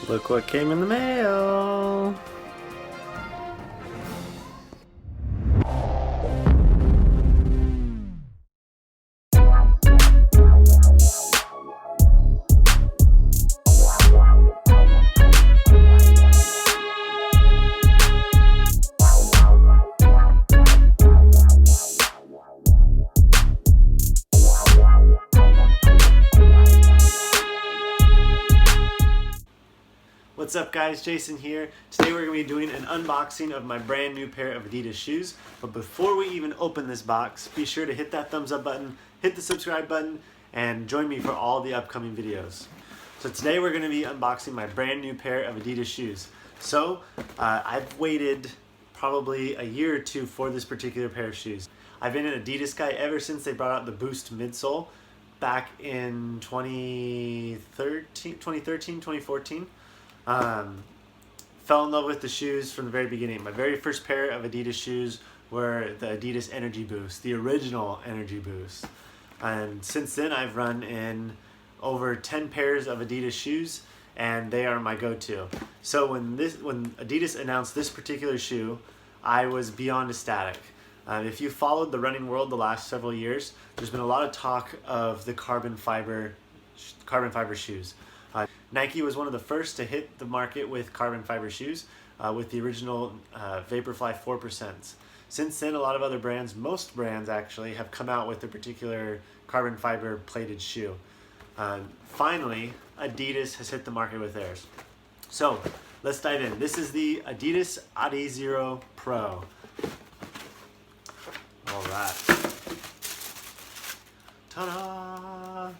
Look what came in the mail. What's up guys, Jason here. Today we're going to be doing an unboxing of my brand new pair of Adidas shoes. But before we even open this box, be sure to hit that thumbs up button, hit the subscribe button, and join me for all the upcoming videos. So today we're going to be unboxing my brand new pair of Adidas shoes. So I've waited probably a year or two for this particular pair of shoes. I've been an Adidas guy ever since they brought out the Boost midsole back in 2014. Fell in love with the shoes from the very beginning. My very first pair of Adidas shoes were the Adidas Energy Boost, the original Energy Boost. And since then I've run in over 10 pairs of Adidas shoes, and they are my go-to. So when Adidas announced this particular shoe, I was beyond ecstatic. If you followed the running world the last several years, there's been a lot of talk of the carbon fiber shoes. Nike was one of the first to hit the market with carbon fiber shoes with the original Vaporfly 4%. Since then, a lot of other brands, most brands actually, have come out with a particular carbon fiber plated shoe. Finally, Adidas has hit the market with theirs. So let's dive in. This is the Adidas Adizero Pro. All right. Ta-da!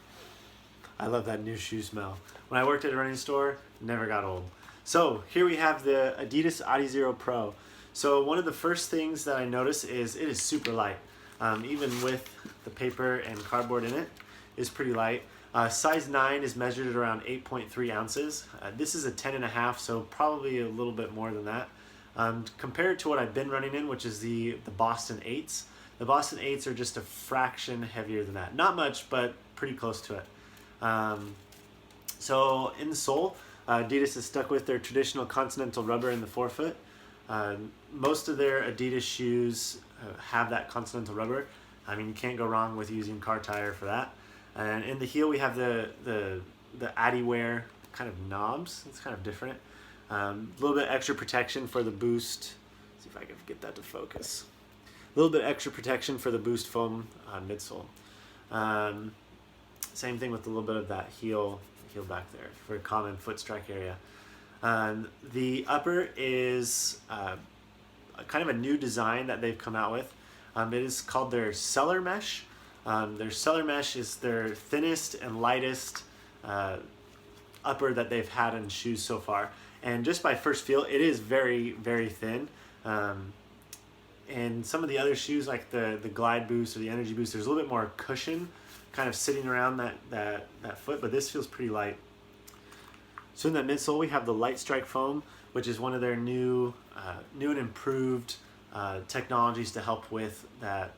I love that new shoe smell. When I worked at a running store, never got old. So here we have the Adidas Adizero Pro. So one of the first things that I notice is it is super light. Even with the paper and cardboard in it, it's pretty light. Size 9 is measured at around 8.3 ounces. This is a 10.5, so probably a little bit more than that. Compared to what I've been running in, which is the Boston 8s. The Boston 8s are just a fraction heavier than that. Not much, but pretty close to it. So in the sole, Adidas has stuck with their traditional continental rubber in the forefoot. Most of their Adidas shoes have that continental rubber. I mean, you can't go wrong with using car tire for that. And in the heel, we have the Adiwear kind of knobs. It's kind of different. A little bit extra protection for the Boost. Let's see if I can get that to focus. A little bit extra protection for the Boost foam midsole. Same thing with a little bit of that heel back there for a common foot strike area. The upper is kind of a new design that they've come out with. It is called their Cellar Mesh. Their Cellar Mesh is their thinnest and lightest upper that they've had in shoes so far. And just by first feel, it is very, very thin. And some of the other shoes like the Glide Boost or the Energy Boost, there's a little bit more cushion kind of sitting around that foot, but this feels pretty light. So in that midsole, we have the Light Strike foam, which is one of their new and improved technologies to help with that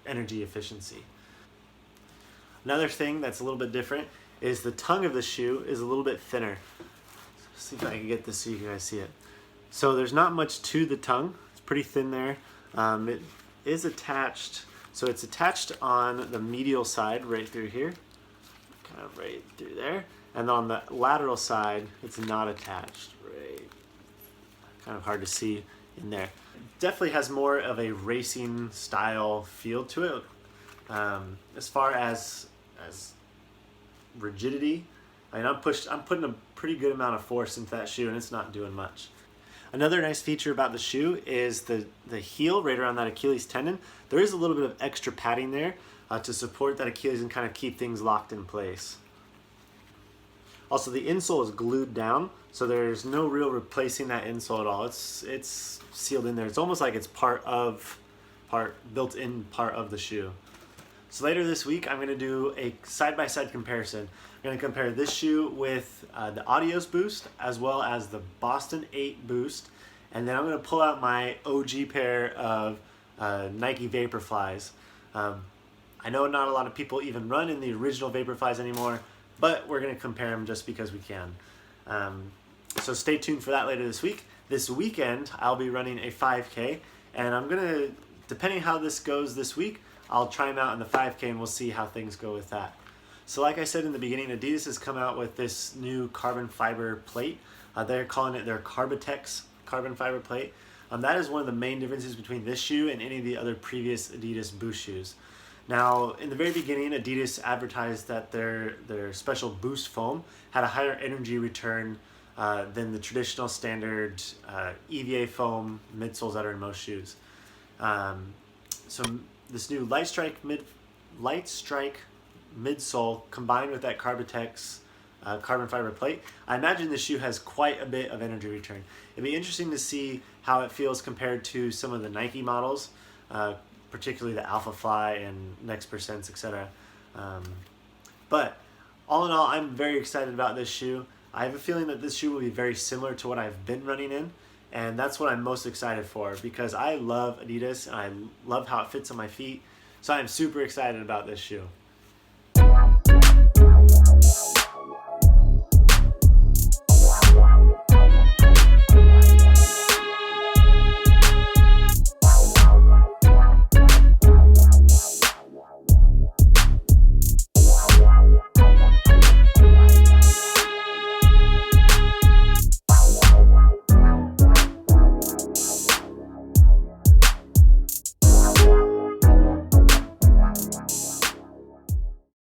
energy efficiency. Another thing that's a little bit different is the tongue of the shoe is a little bit thinner. Let's see if I can get this so you guys see it. So there's not much to the tongue. It's pretty thin there. It is attached. So it's attached on the medial side right through here, kind of right through there. And on the lateral side, it's not attached, right? Kind of hard to see in there. Definitely has more of a racing style feel to it. As far as rigidity, I mean, I'm putting a pretty good amount of force into that shoe and it's not doing much. Another nice feature about the shoe is the heel right around that Achilles tendon. There is a little bit of extra padding there to support that Achilles and kind of keep things locked in place. Also, the insole is glued down, so there's no real replacing that insole at all. It's sealed in there. It's almost like it's built-in part of the shoe. So later this week, I'm going to do a side-by-side comparison. I'm going to compare this shoe with the Adios Boost as well as the Boston 8 Boost. And then I'm going to pull out my OG pair of Nike Vaporflies. I know not a lot of people even run in the original Vaporflies anymore, but we're going to compare them just because we can. So stay tuned for that later this week. This weekend, I'll be running a 5K, and I'm gonna, depending how this goes this week, I'll try them out in the 5K and we'll see how things go with that. So like I said in the beginning, Adidas has come out with this new carbon fiber plate. They're calling it their Carbitex carbon fiber plate. That is one of the main differences between this shoe and any of the other previous Adidas Boost shoes. Now, in the very beginning, Adidas advertised that their special Boost foam had a higher energy return than the traditional standard EVA foam midsoles that are in most shoes. So this new Light Strike midsole combined with that Carbitex carbon fiber plate, I imagine this shoe has quite a bit of energy return. It'd be interesting to see how it feels compared to some of the Nike models, particularly the Alpha Fly and Next Percents, etc. But all in all, I'm very excited about this shoe. I have a feeling that this shoe will be very similar to what I've been running in, and that's what I'm most excited for because I love Adidas and I love how it fits on my feet. So I'm super excited about this shoe.